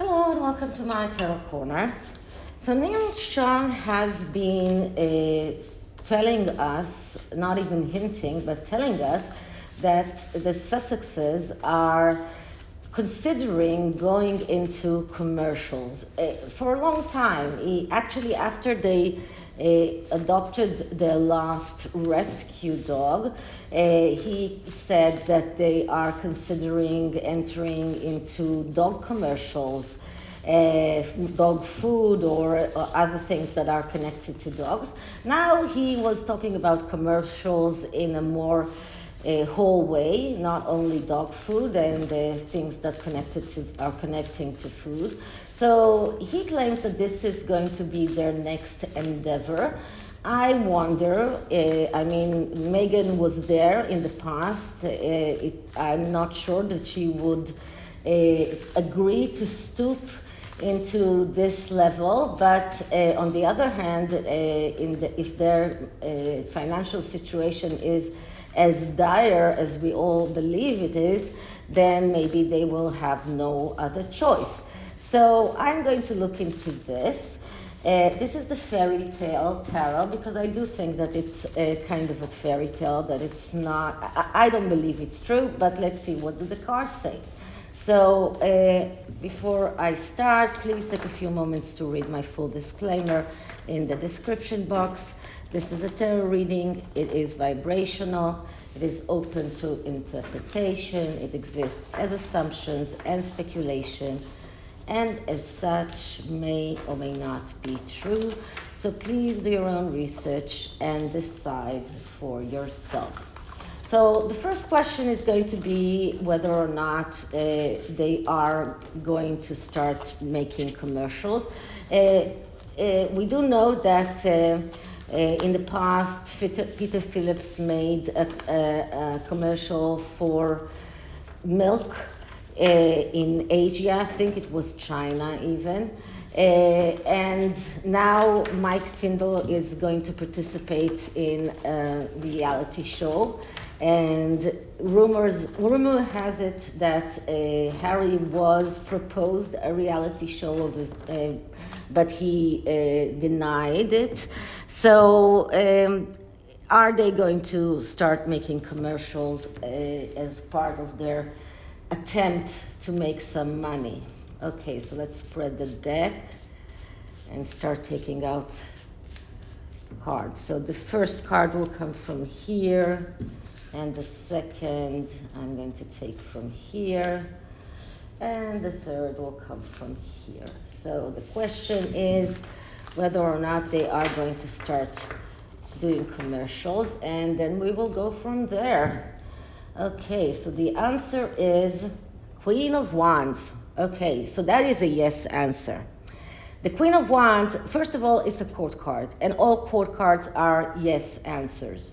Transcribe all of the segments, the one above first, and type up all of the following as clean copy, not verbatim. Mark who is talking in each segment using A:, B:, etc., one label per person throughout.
A: Hello and welcome to my Tarot Corner. So Neil Sean has been telling us, not even hinting, but telling us that the Sussexes are considering going into commercials. For a long time, after they adopted their last rescue dog, he said that they are considering entering into dog commercials, dog food or other things that are connected to dogs. Now he was talking about commercials in a more whole way, not only dog food and things that are connecting to food. So he claims that this is going to be their next endeavor. I wonder, Meghan was there in the past. I'm not sure that she would agree to stoop into this level, but on the other hand, if their financial situation is as dire as we all believe it is, then maybe they will have no other choice. So I'm going to look into this. This is the fairy tale tarot, because I do think that it's kind of a fairy tale, that it's not, I don't believe it's true, but let's see, what do the cards say? So before I start, please take a few moments to read my full disclaimer in the description box. This is a tarot reading. It is vibrational. It is open to interpretation. It exists as assumptions and speculation, and as such may or may not be true. So please do your own research and decide for yourself. So the first question is going to be whether or not they are going to start making commercials. We do know that in the past, Peter Phillips made a commercial for milk in Asia. I think it was China even. And now Mike Tyndall is going to participate in a reality show. And rumor has it that Harry was proposed a reality show of his, but he denied it. So are they going to start making commercials as part of their attempt to make some money? Okay, so let's spread the deck and start taking out cards. So the first card will come from here, and the second I'm going to take from here, and the third will come from here. So the question is whether or not they are going to start doing commercials, and then we will go from there. Okay, so the answer is Queen of Wands. Okay, so that is a yes answer. The Queen of Wands, first of all, it's a court card, and all court cards are yes answers.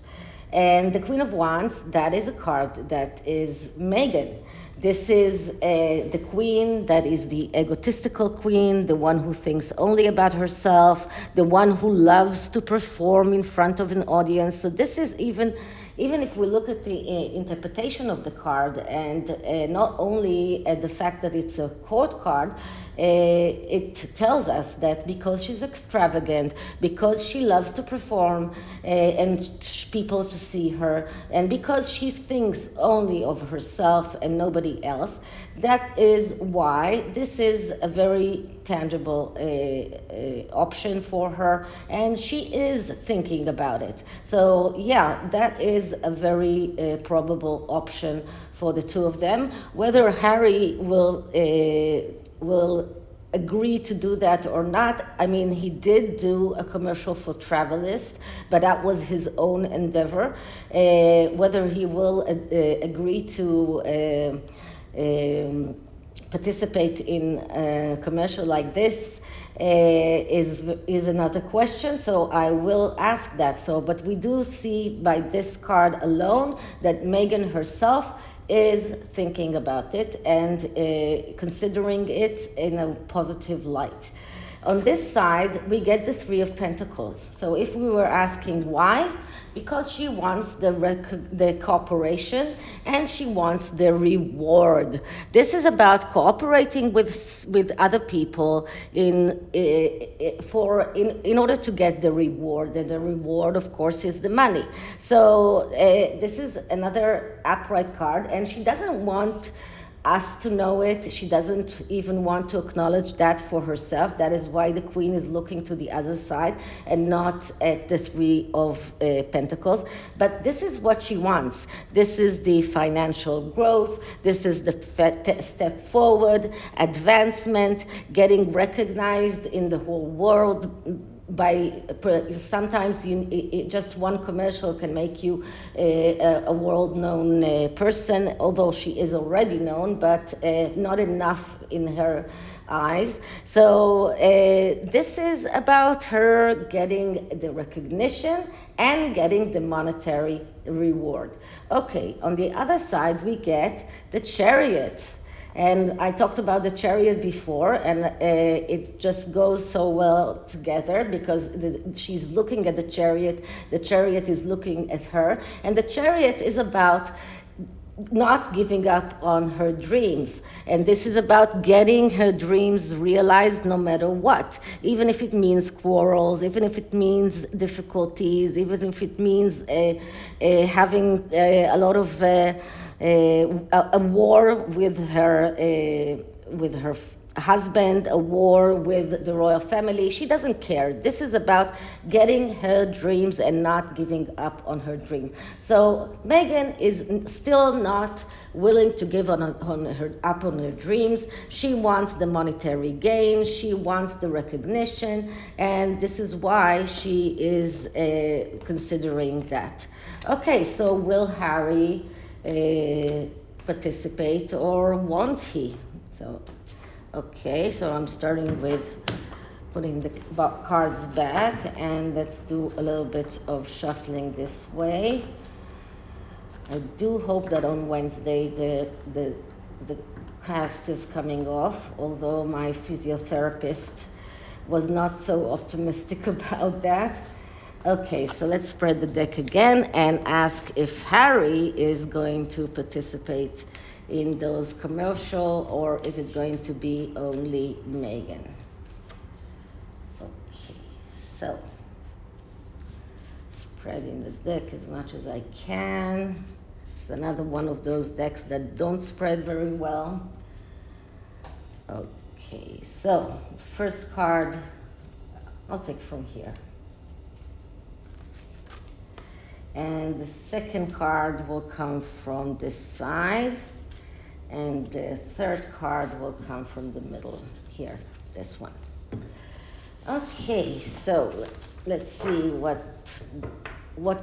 A: And the Queen of Wands, that is a card that is Meghan. This is the queen that is the egotistical queen, the one who thinks only about herself, the one who loves to perform in front of an audience. So this is even if we look at the interpretation of the card, and not only at the fact that it's a court card, it tells us that because she's extravagant, because she loves to perform and people to see her, and because she thinks only of herself and nobody else, that is why this is a very tangible option for her, and she is thinking about it. So yeah, that is a very probable option for the two of them. Whether Harry will agree to do that or not, I mean, he did do a commercial for Travelist, but that was his own endeavor. Whether he will agree to participate in a commercial like this is another question, so I will ask that. So, but we do see by this card alone that Meghan herself is thinking about it and considering it in a positive light. On this side, we get the Three of Pentacles. So if we were asking why, because she wants the cooperation and she wants the reward. This is about cooperating with other people in order to get the reward. And the reward, of course, is the money. So this is another upright card, and she doesn't want us to know it. She doesn't even want to acknowledge that for herself. That is why the Queen is looking to the other side and not at the Three of Pentacles. But this is what she wants. This is the financial growth. This is the step forward, advancement, getting recognized in the whole world. By sometimes just one commercial can make you a world-known person, although she is already known, but not enough in her eyes. So this is about her getting the recognition and getting the monetary reward. Okay, on the other side we get the Chariot. And I talked about the Chariot before, and it just goes so well together because she's looking at the Chariot is looking at her, and the Chariot is about not giving up on her dreams. And this is about getting her dreams realized no matter what, even if it means quarrels, even if it means difficulties, even if it means having a lot of a war with her husband, a war with the royal family. She doesn't care. This is about getting her dreams and not giving up on her dreams. So Meghan is still not willing to give up on her dreams. She wants the monetary gain. She wants the recognition, and this is why she is considering that. Okay, so will Harry participate, or won't he? So, okay, so I'm starting with putting the cards back, and let's do a little bit of shuffling this way. I do hope that on Wednesday the cast is coming off, although my physiotherapist was not so optimistic about that. Okay, so let's spread the deck again and ask if Harry is going to participate in those commercial, or is it going to be only Meghan? Okay, so spreading the deck as much as I can. It's another one of those decks that don't spread very well. Okay, so first card, I'll take from here. And the second card will come from this side, and the third card will come from the middle here, this one. Okay, so let's see what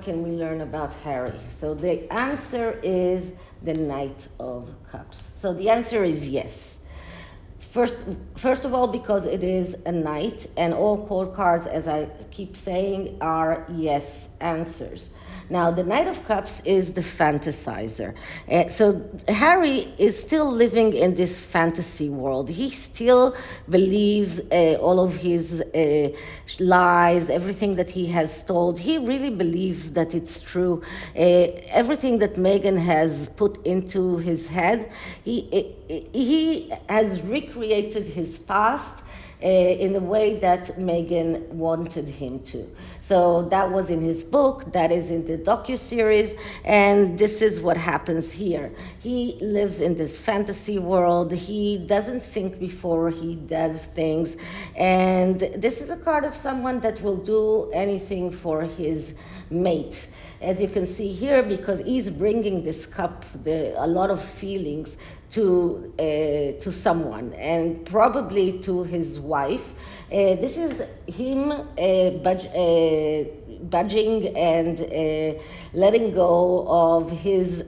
A: can we learn about Harry. So the answer is the Knight of Cups. So the answer is yes. First of all, because it is a knight, and all court cards, as I keep saying, are yes answers. Now, the Knight of Cups is the fantasizer. So Harry is still living in this fantasy world. He still believes all of his lies, everything that he has told. He really believes that it's true. Everything that Meghan has put into his head, he has recreated his past in the way that Meghan wanted him to. So that was in his book, that is in the docuseries, and this is what happens here. He lives in this fantasy world. He doesn't think before he does things, and this is a card of someone that will do anything for his mate. As you can see here, because he's bringing this cup, a lot of feelings to someone, and probably to his wife. This is him budging and letting go of his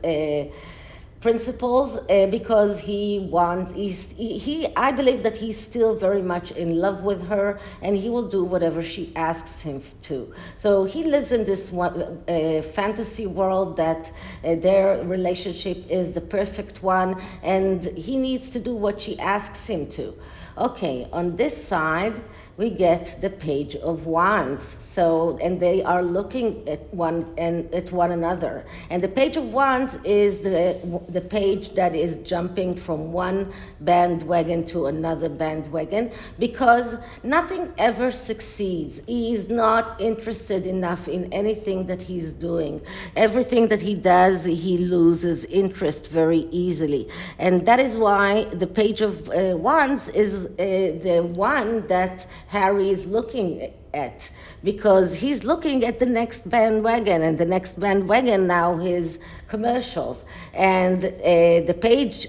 A: principles because I believe that he's still very much in love with her, and he will do whatever she asks him to. So he lives in this fantasy world that their relationship is the perfect one, and he needs to do what she asks him to. Okay, on this side we get the Page of Wands. So, and they are looking at one another. And the Page of Wands is the page that is jumping from one bandwagon to another bandwagon, because nothing ever succeeds. He is not interested enough in anything that he's doing. Everything that he does, he loses interest very easily. And that is why the Page of Wands is the one that Harry is looking at, because he's looking at the next bandwagon, and the next bandwagon now is commercials. And the Page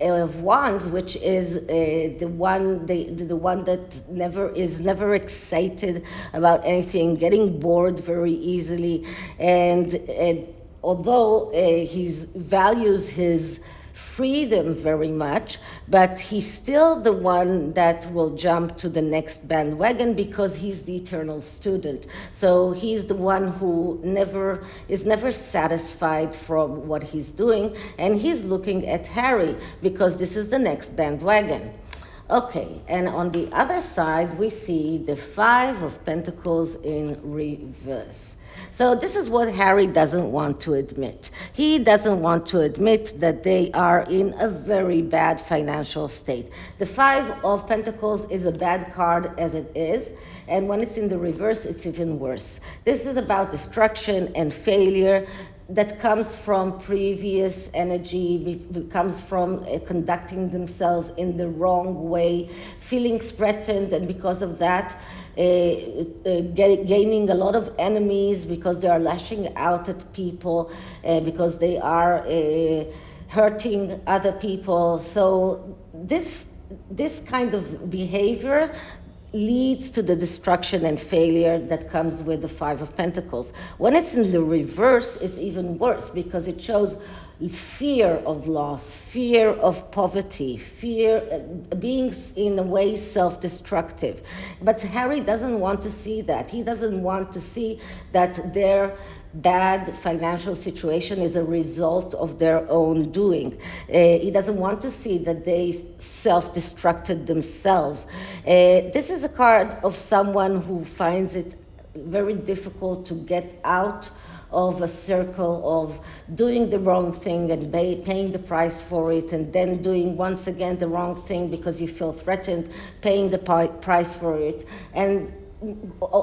A: of Wands, which is the one that never excited about anything, getting bored very easily, and although he values his freedom very much, but he's still the one that will jump to the next bandwagon because he's the eternal student. So he's the one who is never satisfied from what he's doing, and he's looking at Harry because this is the next bandwagon. Okay, and on the other side we see the Five of Pentacles in reverse. So this is what Harry doesn't want to admit. He doesn't want to admit that they are in a very bad financial state. The Five of Pentacles is a bad card as it is, and when it's in the reverse, it's even worse. This is about destruction and failure that comes from previous energy, comes from conducting themselves in the wrong way, feeling threatened, and because of that, gaining a lot of enemies because they are lashing out at people, because they are hurting other people. So this kind of behavior leads to the destruction and failure that comes with the Five of Pentacles. When it's in the reverse, it's even worse because it shows fear of loss, fear of poverty, fear, being in a way self-destructive. But Harry doesn't want to see that. He doesn't want to see that their bad financial situation is a result of their own doing. He doesn't want to see that they self-destructed themselves. This is a card of someone who finds it very difficult to get out of a circle of doing the wrong thing and paying the price for it, and then doing once again the wrong thing because you feel threatened, paying the price for it, and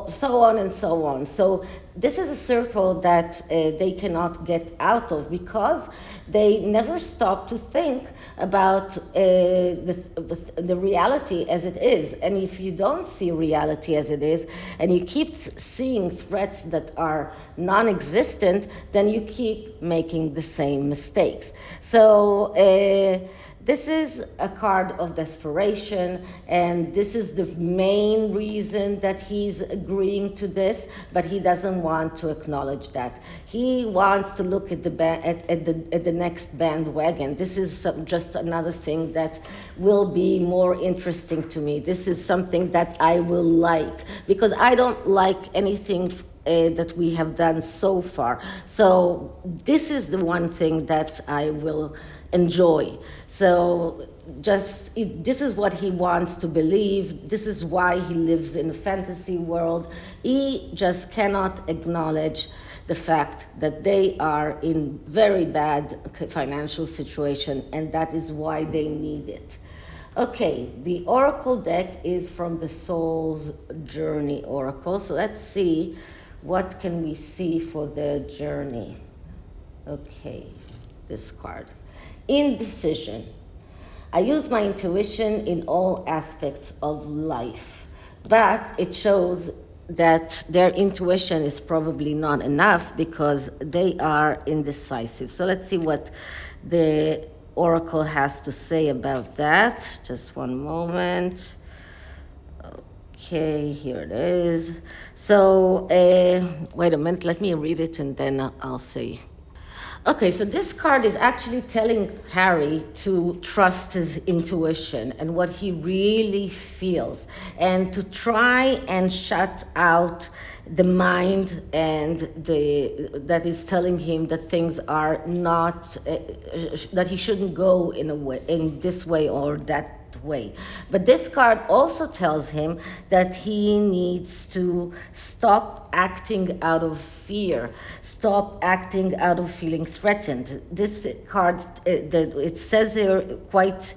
A: so on and so on. So this is a circle that they cannot get out of because they never stop to think about the reality as it is. And if you don't see reality as it is, and you keep seeing threats that are non-existent, then you keep making the same mistakes. So this is a card of desperation, and this is the main reason that he's agreeing to this, but he doesn't want to acknowledge that. He wants to look at the next bandwagon. This is just another thing that will be more interesting to me. This is something that I will like, because I don't like anything that we have done so far. So this is the one thing that I will enjoy. So this is what he wants to believe. This is why he lives in a fantasy world. He just cannot acknowledge the fact that they are in very bad financial situation, and that is why they need it. Okay, the Oracle deck is from the Soul's Journey Oracle. So let's see, what can we see for the journey? Okay, this card. Indecision. I use my intuition in all aspects of life, but it shows that their intuition is probably not enough because they are indecisive. So let's see what the Oracle has to say about that. Just one moment. Okay, here it is. So, wait a minute, let me read it and then I'll say. Okay, so this card is actually telling Harry to trust his intuition and what he really feels, and to try and shut out the mind and that is telling him that things are not, that he shouldn't go in this way or that way. But this card also tells him that he needs to stop acting out of fear, stop acting out of feeling threatened. This card, it says here quite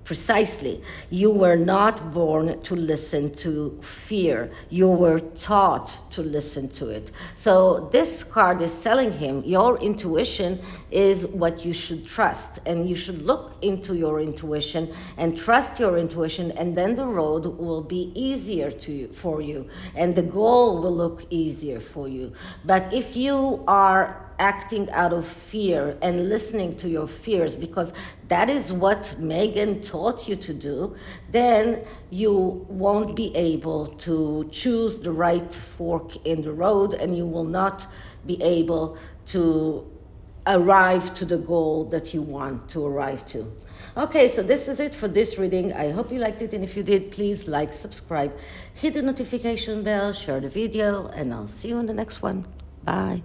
A: precisely, you were not born to listen to fear. You were taught to listen to it. So this card is telling him your intuition is what you should trust, and you should look into your intuition and trust your intuition, and then the road will be easier for you, and the goal will look easier for you. But if you are acting out of fear and listening to your fears, because that is what Meghan taught you to do, then you won't be able to choose the right fork in the road, and you will not be able to arrive to the goal that you want to arrive to. Okay, so this is it for this reading. I hope you liked it, and if you did, please like, subscribe, hit the notification bell, share the video, and I'll see you in the next one. Bye.